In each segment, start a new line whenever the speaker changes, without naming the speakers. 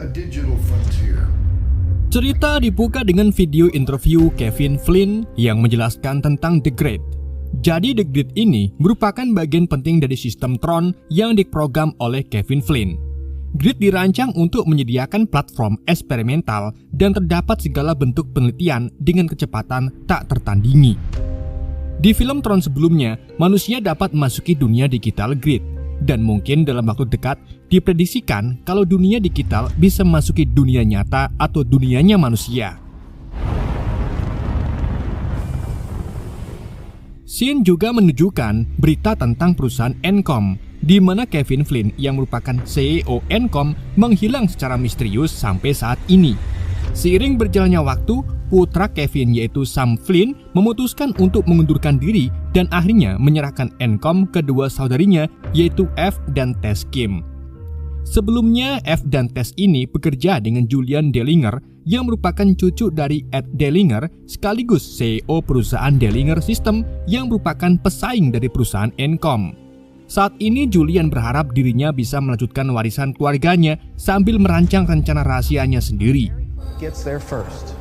a digital frontier.
Cerita dibuka dengan video interview Kevin Flynn yang menjelaskan tentang The Grid. Jadi The Grid ini merupakan bagian penting dari sistem Tron yang diprogram oleh Kevin Flynn. Grid dirancang untuk menyediakan platform eksperimental dan terdapat segala bentuk penelitian dengan kecepatan tak tertandingi. Di film Tron sebelumnya, manusia dapat memasuki dunia digital Grid. Dan mungkin dalam waktu dekat diprediksikan kalau dunia digital bisa memasuki dunia nyata atau dunianya manusia. Scene juga menunjukkan berita tentang perusahaan Encom, di mana Kevin Flynn yang merupakan CEO Encom menghilang secara misterius sampai saat ini. Seiring berjalannya waktu, putra Kevin yaitu Sam Flynn memutuskan untuk mengundurkan diri dan akhirnya menyerahkan Encom ke dua saudarinya yaitu F dan Tess Kim. Sebelumnya F dan Tess ini bekerja dengan Julian Dellinger yang merupakan cucu dari Ed Dellinger sekaligus CEO perusahaan Dellinger System yang merupakan pesaing dari perusahaan Encom. Saat ini Julian berharap dirinya bisa melanjutkan warisan keluarganya sambil merancang rencana rahasianya sendiri.
Gets there first.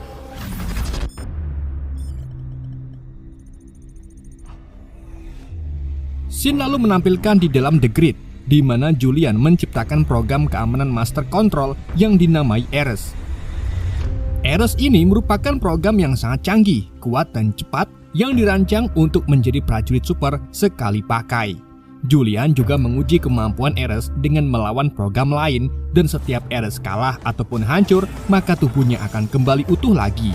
Scene lalu menampilkan di dalam The Grid, di mana Julian menciptakan program keamanan master control yang dinamai Ares. Ares ini merupakan program yang sangat canggih, kuat dan cepat yang dirancang untuk menjadi prajurit super sekali pakai. Julian juga menguji kemampuan Ares dengan melawan program lain dan setiap Ares kalah ataupun hancur, maka tubuhnya akan kembali utuh lagi.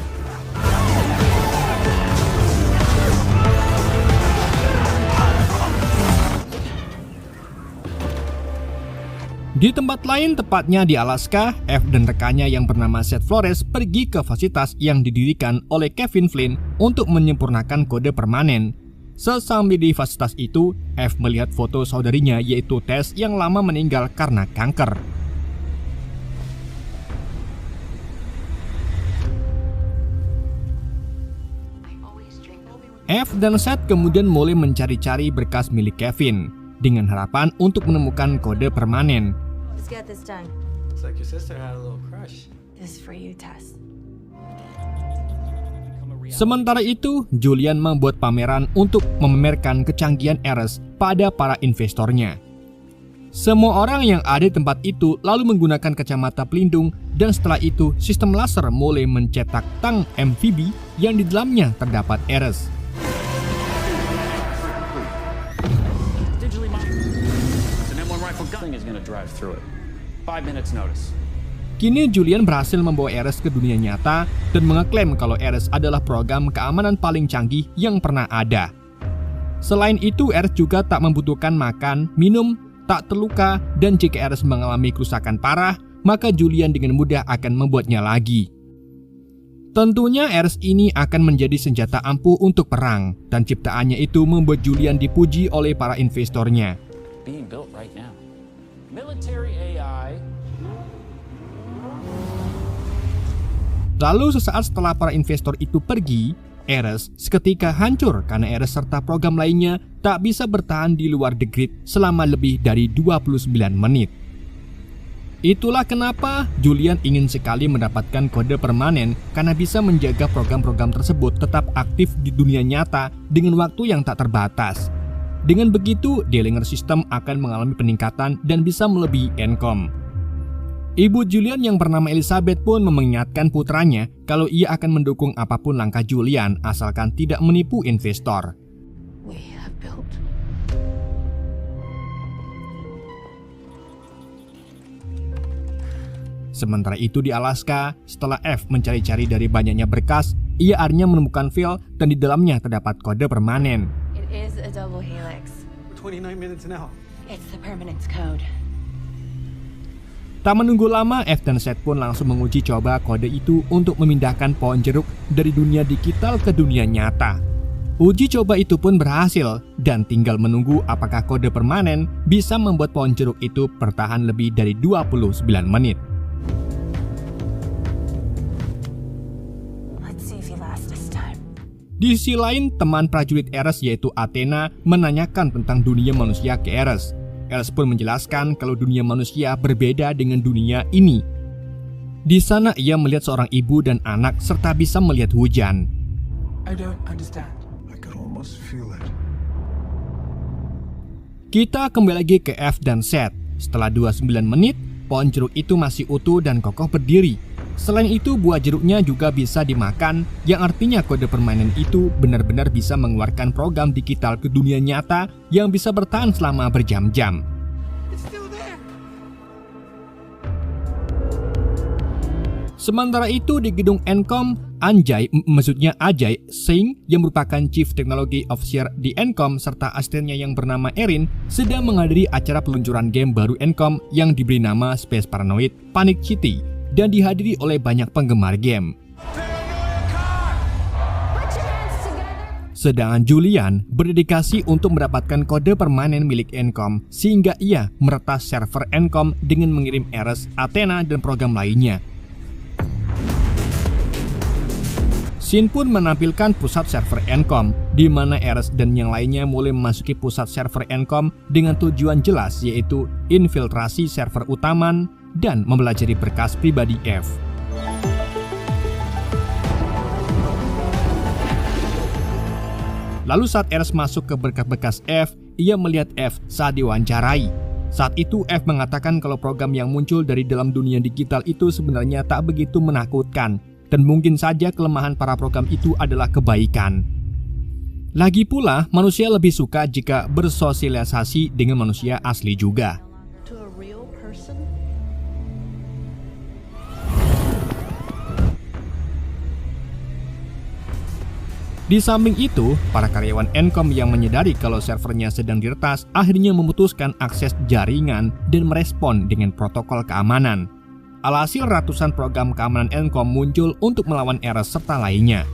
Di tempat lain, tepatnya di Alaska, F dan rekannya yang bernama Seth Flores pergi ke fasilitas yang didirikan oleh Kevin Flynn untuk menyempurnakan kode permanen. Sesampai di fasilitas itu, F melihat foto saudarinya yaitu Tess yang lama meninggal karena kanker. F dan Seth kemudian mulai mencari-cari berkas milik Kevin dengan harapan untuk menemukan kode permanen.
Let's get this done.
Looks like your sister had a little crush.
This is for you, Tess.
Sementara itu, Julian membuat pameran untuk memamerkan kecanggihan Ares pada para investornya. Semua orang yang ada di tempat itu lalu menggunakan kacamata pelindung dan setelah itu sistem laser mulai mencetak tank amfibi yang di dalamnya terdapat Ares. Kini Julian berhasil membawa Ares ke dunia nyata dan mengeklaim kalau Ares adalah program keamanan paling canggih yang pernah ada. Selain itu, Ares juga tak membutuhkan makan, minum, tak terluka, dan jika Ares mengalami kerusakan parah, maka Julian dengan mudah akan membuatnya lagi. Tentunya Ares ini akan menjadi senjata ampuh untuk perang, dan ciptaannya itu membuat Julian dipuji oleh para investornya.
Being built right now. Military AI.
Lalu sesaat setelah para investor itu pergi, Ares seketika hancur karena Ares serta program lainnya tak bisa bertahan di luar The Grid selama lebih dari 29 menit. Itulah kenapa Julian ingin sekali mendapatkan kode permanen karena bisa menjaga program-program tersebut tetap aktif di dunia nyata dengan waktu yang tak terbatas. Dengan begitu, Dellinger System akan mengalami peningkatan dan bisa melebihi Encom. Ibu Julian yang bernama Elizabeth pun mengingatkan putranya kalau ia akan mendukung apapun langkah Julian asalkan tidak menipu investor.
We have built.
Sementara itu di Alaska, setelah F mencari-cari dari banyaknya berkas, ia akhirnya menemukan file dan di dalamnya terdapat kode permanen.
It is a double helix.
We're 29 minutes now.
It's the permanence code.
Tak menunggu lama, F dan Seth pun langsung menguji coba kode itu untuk memindahkan pohon jeruk dari dunia digital ke dunia nyata. Uji coba itu pun berhasil dan tinggal menunggu apakah kode permanen bisa membuat pohon jeruk itu bertahan lebih dari 29 menit. Di sisi lain, teman prajurit Ares yaitu Athena menanyakan tentang dunia manusia ke Ares. Ares pun menjelaskan kalau dunia manusia berbeda dengan dunia ini. Di sana ia melihat seorang ibu dan anak serta bisa melihat hujan.
I don't understand.
I could almost feel it.
Kita kembali lagi ke F dan Z. Setelah 29 menit, pohon jeruk itu masih utuh dan kokoh berdiri. Selain itu, buah jeruknya juga bisa dimakan, yang artinya kode permainan itu benar-benar bisa mengeluarkan program digital ke dunia nyata yang bisa bertahan selama berjam-jam. Sementara itu di gedung Encom, Ajay Singh yang merupakan Chief Technology Officer di Encom serta asistennya yang bernama Erin sedang menghadiri acara peluncuran game baru Encom yang diberi nama Space Paranoid Panic City dan dihadiri oleh banyak penggemar game. Sedangkan Julian berdedikasi untuk mendapatkan kode permanen milik Encom sehingga ia meretas server Encom dengan mengirim Ares, Athena, dan program lainnya. Shin pun menampilkan pusat server Encom, di mana Ares dan yang lainnya mulai memasuki pusat server Encom dengan tujuan jelas, yaitu infiltrasi server utama dan mempelajari berkas pribadi F. Lalu saat Ares masuk ke berkas-berkas F, ia melihat F saat diwawancarai. Saat itu F mengatakan kalau program yang muncul dari dalam dunia digital itu sebenarnya tak begitu menakutkan. Dan mungkin saja kelemahan para program itu adalah kebaikan. Lagi pula, manusia lebih suka jika bersosialisasi dengan manusia asli juga. Di samping itu, para karyawan Encom yang menyadari kalau servernya sedang diretas akhirnya memutuskan akses jaringan dan merespon dengan protokol keamanan. Alhasil ratusan program keamanan Encom muncul untuk melawan Ares serta lainnya.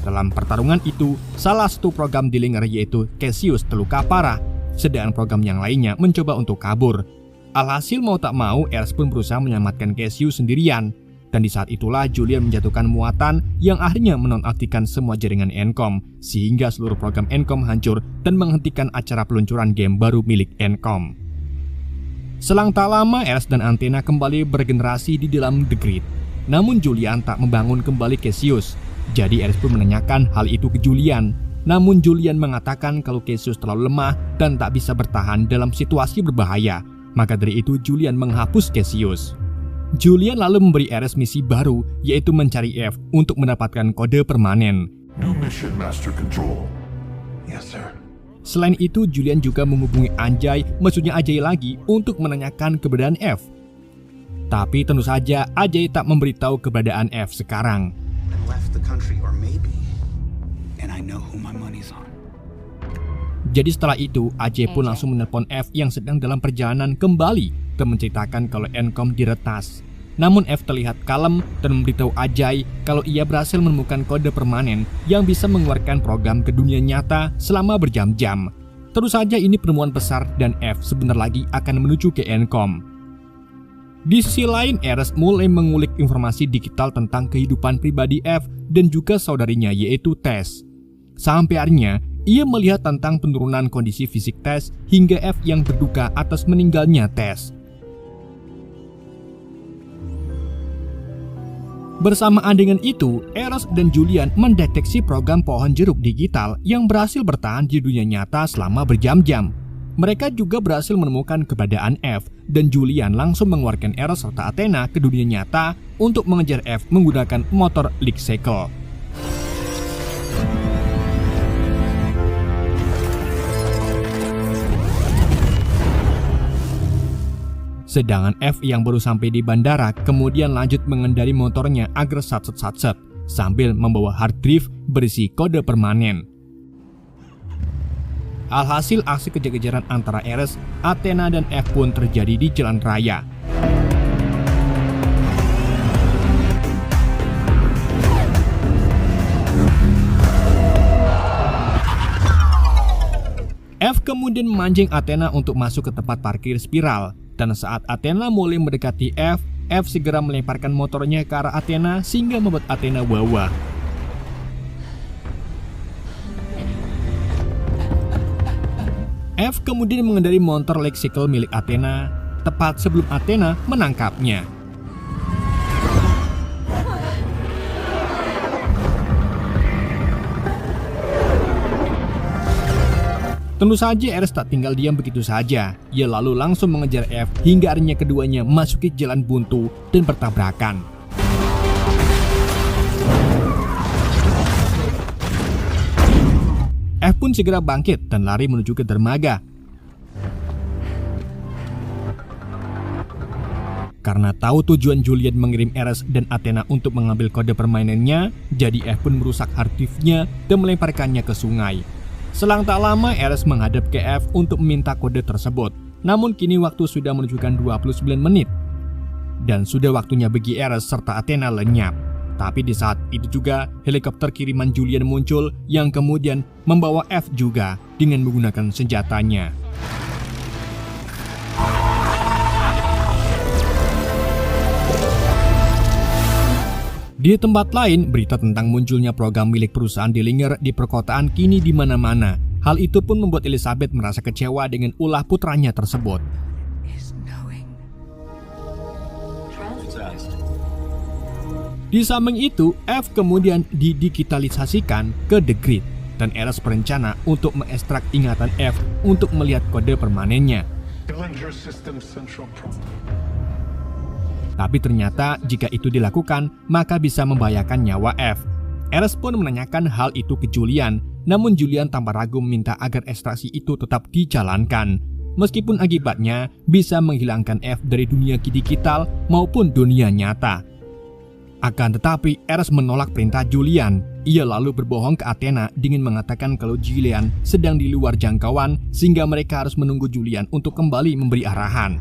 Dalam pertarungan itu, salah satu program Dillinger yaitu Cassius terluka parah, sedangkan program yang lainnya mencoba untuk kabur. Alhasil mau tak mau, Ares pun berusaha menyelamatkan Cassius sendirian. Dan di saat itulah Julian menjatuhkan muatan yang akhirnya menonaktifkan semua jaringan Encom, sehingga seluruh program Encom hancur dan menghentikan acara peluncuran game baru milik Encom. Selang tak lama, Ares dan Athena kembali bergenerasi di dalam The Grid. Namun Julian tak membangun kembali Cassius. Jadi Ares pun menanyakan hal itu ke Julian. Namun Julian mengatakan kalau Cassius terlalu lemah dan tak bisa bertahan dalam situasi berbahaya. Maka dari itu Julian menghapus Cassius. Julian lalu memberi Ares misi baru, yaitu mencari F untuk mendapatkan kode permanen.
New mission, Master Control.
Yes, sir.
Selain itu, Julian juga menghubungi Ajay lagi untuk menanyakan keberadaan F. Tapi tentu saja Ajay tak memberitahu keberadaan F sekarang. Jadi setelah itu, Ajay pun langsung menelpon F yang sedang dalam perjalanan kembali dan menceritakan kalau Encom diretas. Namun F terlihat kalem dan memberitahu Ajay kalau ia berhasil menemukan kode permanen yang bisa mengeluarkan program ke dunia nyata selama berjam-jam. Terus saja ini penemuan besar dan F sebentar lagi akan menuju ke Encom. Di sisi lain, Ares mulai mengulik informasi digital tentang kehidupan pribadi F dan juga saudarinya yaitu Tess. Sampai akhirnya, ia melihat tentang penurunan kondisi fisik Tess hingga F yang berduka atas meninggalnya Tess. Bersamaan dengan itu, Ares dan Julian mendeteksi program pohon jeruk digital yang berhasil bertahan di dunia nyata selama berjam-jam. Mereka juga berhasil menemukan keberadaan F dan Julian langsung mengeluarkan Ares serta Athena ke dunia nyata untuk mengejar F menggunakan motor Leak Cycle. Sedangkan F yang baru sampai di bandara kemudian lanjut mengendari motornya agar satset sambil membawa hard drive berisi kode permanen. Alhasil aksi kejar-kejaran antara Ares, Athena, dan F pun terjadi di jalan raya. F kemudian memancing Athena untuk masuk ke tempat parkir spiral. Dan saat Athena mulai mendekati F segera melemparkan motornya ke arah Athena sehingga membuat Athena wawah. F kemudian mengendari motor Leak Cycle milik Athena, tepat sebelum Athena menangkapnya. Tentu saja Ares tak tinggal diam begitu saja. Ia lalu langsung mengejar F hingga akhirnya keduanya memasuki jalan buntu dan bertabrakan. F pun segera bangkit dan lari menuju ke dermaga. Karena tahu tujuan Julian mengirim Ares dan Athena untuk mengambil kode permainannya, jadi F pun merusak hard disk-nya dan melemparkannya ke sungai. Selang tak lama, Ares menghadap ke F untuk meminta kode tersebut. Namun kini waktu sudah menunjukkan 29 menit. Dan sudah waktunya bagi Ares serta Athena lenyap. Tapi di saat itu juga, helikopter kiriman Julian muncul yang kemudian membawa F juga dengan menggunakan senjatanya. Di tempat lain, berita tentang munculnya program milik perusahaan Dillinger di perkotaan kini di mana-mana. Hal itu pun membuat Elizabeth merasa kecewa dengan ulah putranya tersebut. Di samping itu, F kemudian didigitalisasikan ke The Grid dan Ares berencana untuk mengekstrak ingatan F untuk melihat kode permanennya.
Dillinger System Central Problem.
Tapi ternyata jika itu dilakukan, maka bisa membahayakan nyawa F. Ares pun menanyakan hal itu ke Julian, namun Julian tanpa ragu meminta agar ekstraksi itu tetap dijalankan. Meskipun akibatnya bisa menghilangkan F dari dunia digital maupun dunia nyata. Akan tetapi, Ares menolak perintah Julian. Ia lalu berbohong ke Athena dengan mengatakan kalau Julian sedang di luar jangkauan sehingga mereka harus menunggu Julian untuk kembali memberi arahan.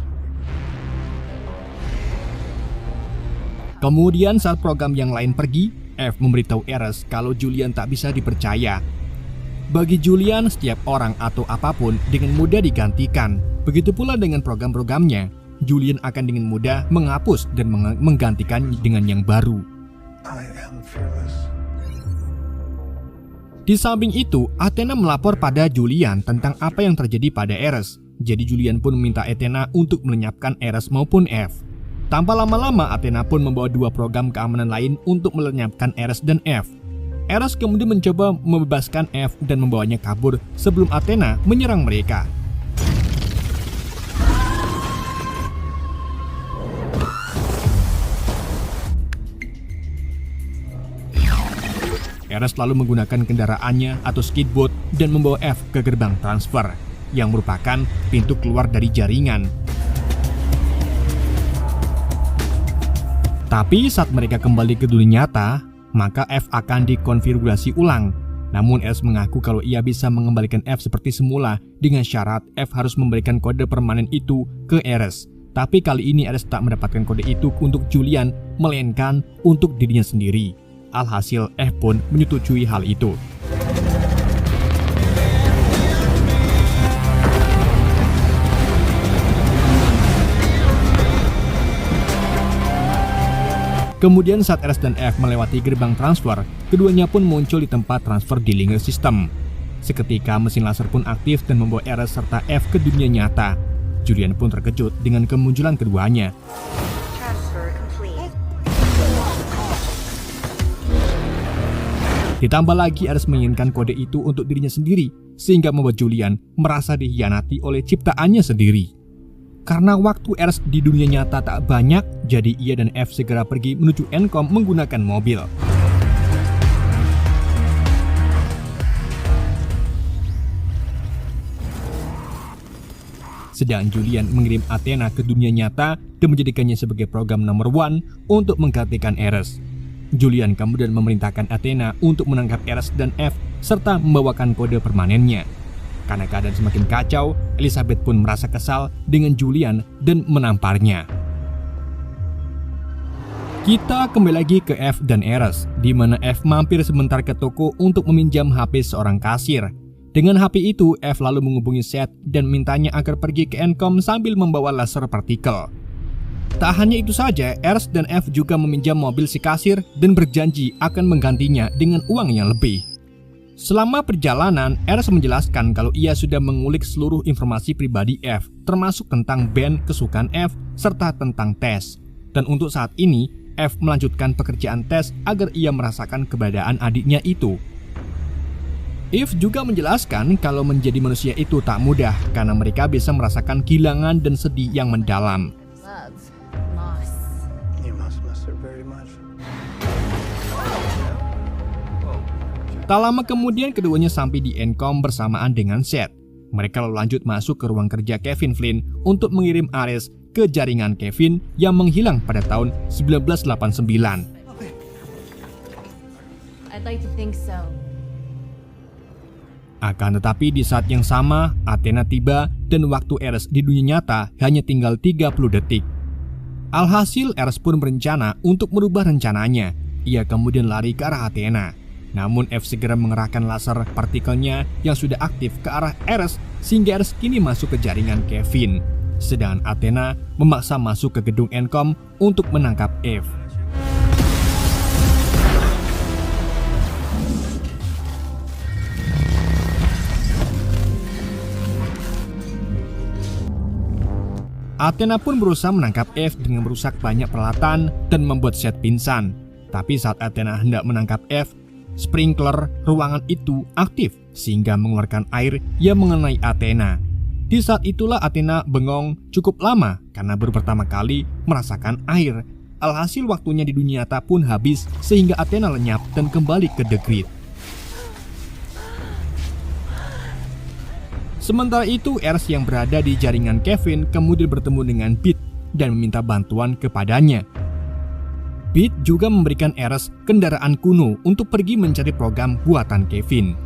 Kemudian saat program yang lain pergi, F memberitahu Ares kalau Julian tak bisa dipercaya. Bagi Julian, setiap orang atau apapun dengan mudah digantikan. Begitu pula dengan program-programnya, Julian akan dengan mudah menghapus dan menggantikan dengan yang baru.
I am fearless.
Di samping itu, Athena melapor pada Julian tentang apa yang terjadi pada Ares. Jadi Julian pun meminta Athena untuk melenyapkan Ares maupun F. Tanpa lama-lama, Athena pun membawa 2 program keamanan lain untuk melenyapkan Ares dan F. Ares kemudian mencoba membebaskan F dan membawanya kabur sebelum Athena menyerang mereka. Ares lalu menggunakan kendaraannya atau speedboat dan membawa F ke gerbang transfer, yang merupakan pintu keluar dari jaringan. Tapi saat mereka kembali ke dunia nyata, maka F akan dikonfigurasi ulang. Namun Ares mengaku kalau ia bisa mengembalikan F seperti semula dengan syarat F harus memberikan kode permanen itu ke Ares. Tapi kali ini Ares tak mendapatkan kode itu untuk Julian, melainkan untuk dirinya sendiri. Alhasil F pun menyetujui hal itu. Kemudian saat Ares dan F melewati gerbang transfer, keduanya pun muncul di tempat transfer Dillinger System. Seketika mesin laser pun aktif dan membawa Ares serta F ke dunia nyata. Julian pun terkejut dengan kemunculan keduanya. Ditambah lagi Ares menginginkan kode itu untuk dirinya sendiri, sehingga membuat Julian merasa dikhianati oleh ciptaannya sendiri. Karena waktu Ares di dunia nyata tak banyak, jadi ia dan F segera pergi menuju Encom menggunakan mobil. Sedang Julian mengirim Athena ke dunia nyata dan menjadikannya sebagai program nomor 1 untuk menggantikan Ares. Julian kemudian memerintahkan Athena untuk menangkap Ares dan F serta membawakan kode permanennya. Karena keadaan semakin kacau, Elizabeth pun merasa kesal dengan Julian dan menamparnya. Kita kembali lagi ke F dan Ares, di mana F mampir sebentar ke toko untuk meminjam HP seorang kasir. Dengan HP itu, F lalu menghubungi Seth dan mintanya agar pergi ke Encom sambil membawa laser partikel. Tak hanya itu saja, Ares dan F juga meminjam mobil si kasir dan berjanji akan menggantinya dengan uang yang lebih. Selama perjalanan, Ares menjelaskan kalau ia sudah mengulik seluruh informasi pribadi F, termasuk tentang band kesukaan F, serta tentang Tess. Dan untuk saat ini, F melanjutkan pekerjaan Tess agar ia merasakan keberadaan adiknya itu. Eve juga menjelaskan kalau menjadi manusia itu tak mudah karena mereka bisa merasakan kehilangan dan sedih yang mendalam.
Love, loss.
You must miss her very much.
Tak lama kemudian keduanya sampai di Encom bersamaan dengan Seth. Mereka lalu lanjut masuk ke ruang kerja Kevin Flynn untuk mengirim Ares ke jaringan Kevin yang menghilang pada tahun 1989.
I'd like to think so.
Akan tetapi di saat yang sama, Athena tiba dan waktu Ares di dunia nyata hanya tinggal 30 detik. Alhasil Ares pun berencana untuk merubah rencananya. Ia kemudian lari ke arah Athena. Namun F segera mengerahkan laser partikelnya yang sudah aktif ke arah Ares sehingga Ares kini masuk ke jaringan Kevin. Sedangkan Athena memaksa masuk ke gedung Encom untuk menangkap F. Athena pun berusaha menangkap F dengan merusak banyak peralatan dan membuat Seth pingsan. Tapi saat Athena hendak menangkap F, sprinkler ruangan itu aktif sehingga mengeluarkan air yang mengenai Athena. Di saat itulah Athena bengong cukup lama karena baru pertama kali merasakan air. Alhasil waktunya di dunia nyata pun habis sehingga Athena lenyap dan kembali ke The Grid. Sementara itu, Ares yang berada di jaringan Kevin kemudian bertemu dengan Beat dan meminta bantuan kepadanya. Beat juga memberikan Ares kendaraan kuno untuk pergi mencari program buatan Kevin.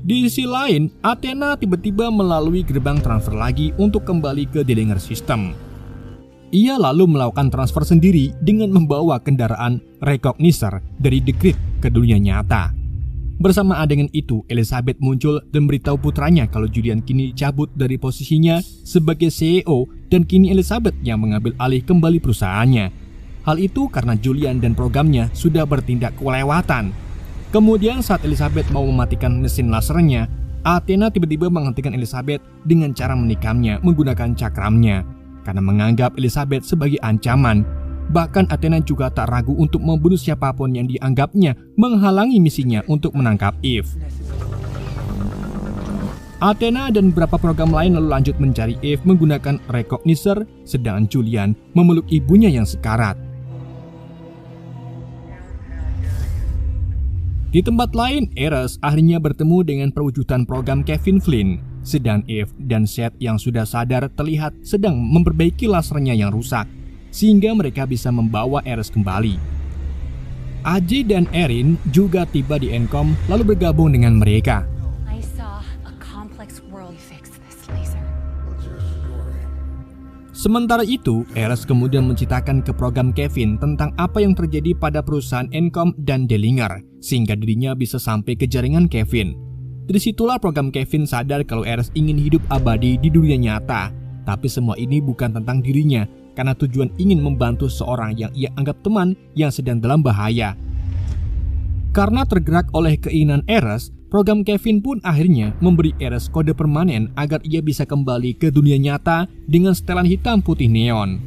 Di sisi lain, Athena tiba-tiba melalui gerbang transfer lagi untuk kembali ke Dillinger System. Ia lalu melakukan transfer sendiri dengan membawa kendaraan Recognizer dari The Grid ke dunia nyata. Bersamaan dengan itu, Elizabeth muncul dan beritahu putranya kalau Julian kini dicabut dari posisinya sebagai CEO dan kini Elizabeth yang mengambil alih kembali perusahaannya. Hal itu karena Julian dan programnya sudah bertindak kelewatan. Kemudian saat Elizabeth mau mematikan mesin lasernya, Athena tiba-tiba menghentikan Elizabeth dengan cara menikamnya menggunakan cakramnya karena menganggap Elizabeth sebagai ancaman. Bahkan Athena juga tak ragu untuk membunuh siapapun yang dianggapnya menghalangi misinya untuk menangkap Eve. Athena dan beberapa program lain lalu lanjut mencari Eve menggunakan Recognizer, sedangkan Julian memeluk ibunya yang sekarat. Di tempat lain, Ares akhirnya bertemu dengan perwujudan program Kevin Flynn. Sedang Eve dan Seth yang sudah sadar terlihat sedang memperbaiki lasernya yang rusak, sehingga mereka bisa membawa Ares kembali. AJ dan Erin juga tiba di Encom lalu bergabung dengan mereka.
I saw a complex world fix this laser.
Sementara itu, Ares kemudian menceritakan ke program Kevin tentang apa yang terjadi pada perusahaan Encom dan Dillinger, sehingga dirinya bisa sampai ke jaringan Kevin. Dari situlah program Kevin sadar kalau Ares ingin hidup abadi di dunia nyata. Tapi semua ini bukan tentang dirinya, karena tujuan ingin membantu seorang yang ia anggap teman yang sedang dalam bahaya. Karena tergerak oleh keinginan Ares, program Kevin pun akhirnya memberi Ares kode permanen agar ia bisa kembali ke dunia nyata dengan setelan hitam putih neon.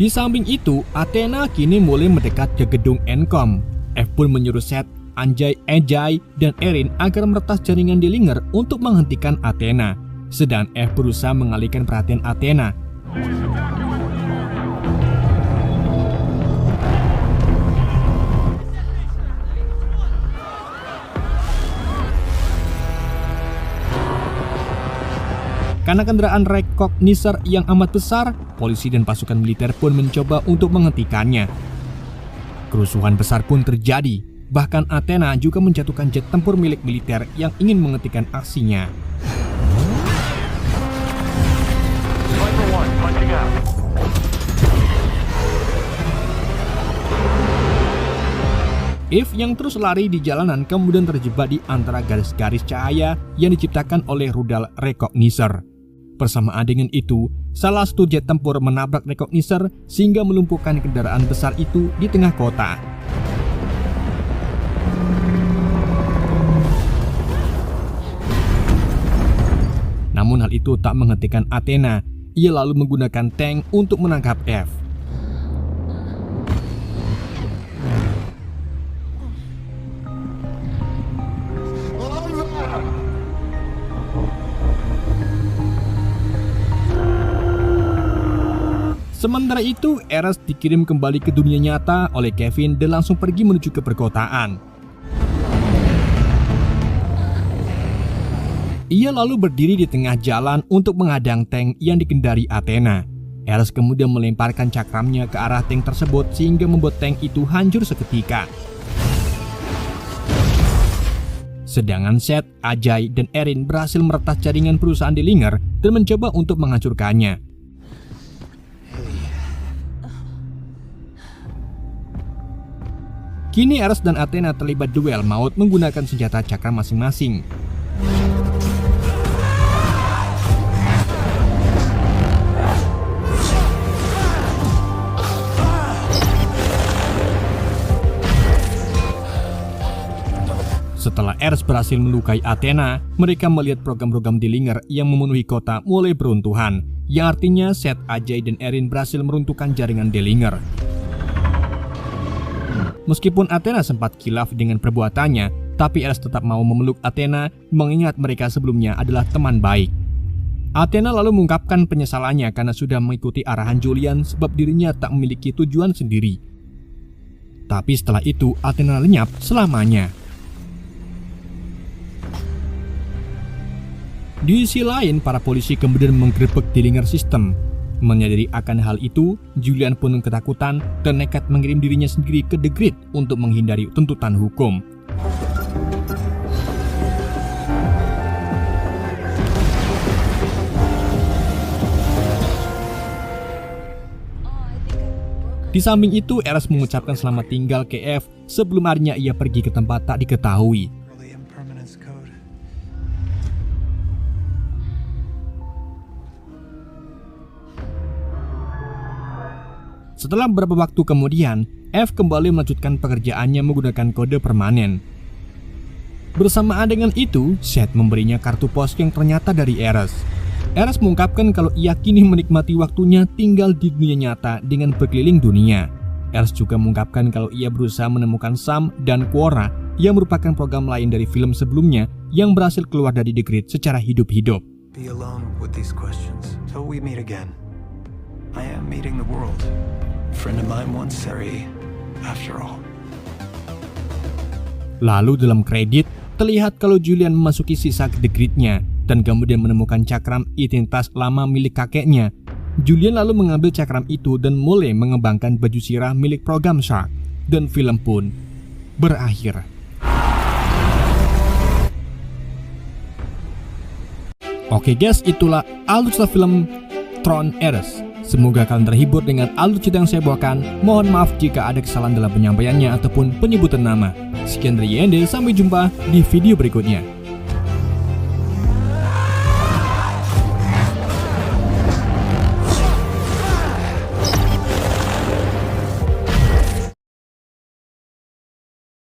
Di samping itu, Athena kini mulai mendekat ke gedung Encom. F pun menyuruh Seth, Anjay, dan Erin agar meretas jaringan Dillinger untuk menghentikan Athena. Sedang F berusaha mengalihkan perhatian Athena. Karena kendaraan Recognizer yang amat besar, polisi dan pasukan militer pun mencoba untuk menghentikannya. Kerusuhan besar pun terjadi. Bahkan Athena juga menjatuhkan jet tempur milik militer yang ingin menghentikan aksinya. Eve yang terus lari di jalanan kemudian terjebak di antara garis-garis cahaya yang diciptakan oleh rudal Recognizer. Bersamaan dengan itu, salah satu jet tempur menabrak recognizer sehingga melumpuhkan kendaraan besar itu di tengah kota. Namun hal itu tak menghentikan Athena. Ia lalu menggunakan tank untuk menangkap F. Sementara itu, Ares dikirim kembali ke dunia nyata oleh Kevin dan langsung pergi menuju ke perkotaan. Ia lalu berdiri di tengah jalan untuk menghadang tank yang dikendari Athena. Ares kemudian melemparkan cakramnya ke arah tank tersebut sehingga membuat tank itu hancur seketika. Sedangkan Seth, Ajay, dan Erin berhasil meretas jaringan perusahaan Dillinger dan mencoba untuk menghancurkannya. Kini Ares dan Athena terlibat duel maut menggunakan senjata cakram masing-masing. Setelah Ares berhasil melukai Athena, mereka melihat program-program Dillinger yang memenuhi kota mulai beruntuhan, yang artinya Seth, Ajay, dan Erin berhasil meruntuhkan jaringan Dillinger. Meskipun Athena sempat khilaf dengan perbuatannya, tapi Ares tetap mau memeluk Athena mengingat mereka sebelumnya adalah teman baik. Athena lalu mengungkapkan penyesalannya karena sudah mengikuti arahan Julian sebab dirinya tak memiliki tujuan sendiri. Tapi setelah itu Athena lenyap selamanya. Di sisi lain, para polisi kemudian menggerebek Dillinger System. Menyadari akan hal itu, Julian pun ketakutan dan nekat mengirim dirinya sendiri ke The Grid untuk menghindari tuntutan hukum. Di samping itu, Ares mengucapkan selamat tinggal ke F sebelum harinya ia pergi ke tempat tak diketahui. Setelah beberapa waktu kemudian, F kembali melanjutkan pekerjaannya menggunakan kode permanen. Bersamaan dengan itu, Seth memberinya kartu pos yang ternyata dari Ares. Ares mengungkapkan kalau ia kini menikmati waktunya tinggal di dunia nyata dengan berkeliling dunia. Ares juga mengungkapkan kalau ia berusaha menemukan Sam dan Quora yang merupakan program lain dari film sebelumnya yang berhasil keluar dari The Grid secara hidup-hidup.
Be alone with these questions till we meet again. I am meeting the world. A friend of mine once, Sari, after all.
Lalu dalam kredit, terlihat kalau Julian memasuki sisa The Grid-nya dan kemudian menemukan cakram identitas lama milik kakeknya. Julian lalu mengambil cakram itu dan mulai mengembangkan baju sirah milik program Shark. Dan film pun berakhir. Oke guys, itulah alur cerita film Tron Ares. Semoga kalian terhibur dengan alur cerita yang saya bawakan. Mohon maaf jika ada kesalahan dalam penyampaiannya ataupun penyebutan nama. Sekian dari YND, sampai jumpa di video berikutnya.